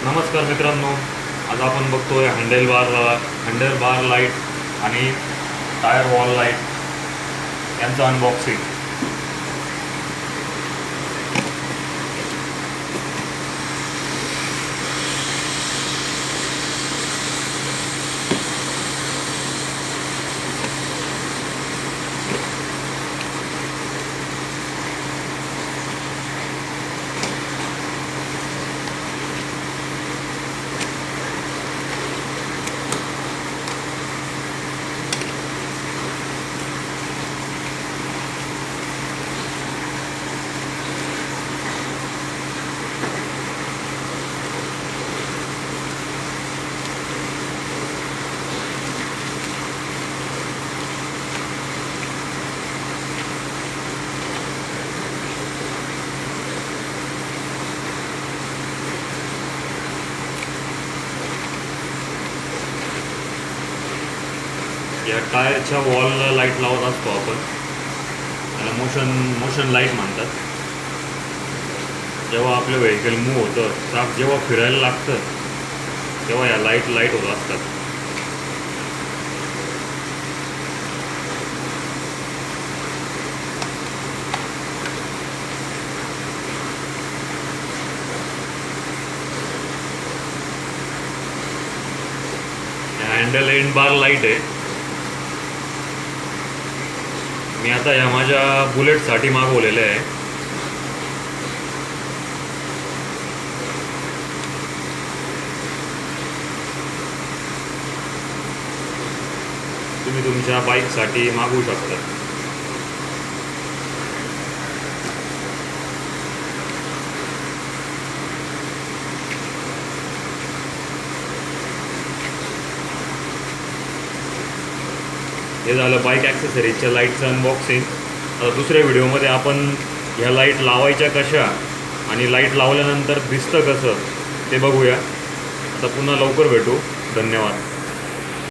नमस्कार मित्रांनो, आज आपण बघतोय हँडल बार लाईट आणि टायर वॉल लाईट यांचं अनबॉक्सिंग. या टायरच्या वॉलला लाईट लावत असतो आपण. त्याला मोशन लाईट म्हणतात. जेव्हा आपलं व्हेकल मूव्ह होतं, चाक जेव्हा फिरायला लागतं तेव्हा या लाईट होत असतात. हँडल एंड बार लाईट आहे. मी आता या माझ्या बुलेटसाठी मागवलेले आहे. तुम्ही तुमच्या बाईकसाठी मागवू शकता. हे झालं बाईक ॲक्सेसरीजच्या लाईटचं अनबॉक्सिंग. आता दुसऱ्या व्हिडिओमध्ये आपण ह्या लाईट लावायच्या कशा आणि लाईट लावल्यानंतर दिसतं कसं ते बघूया. आता पुन्हा लवकर भेटू. धन्यवाद.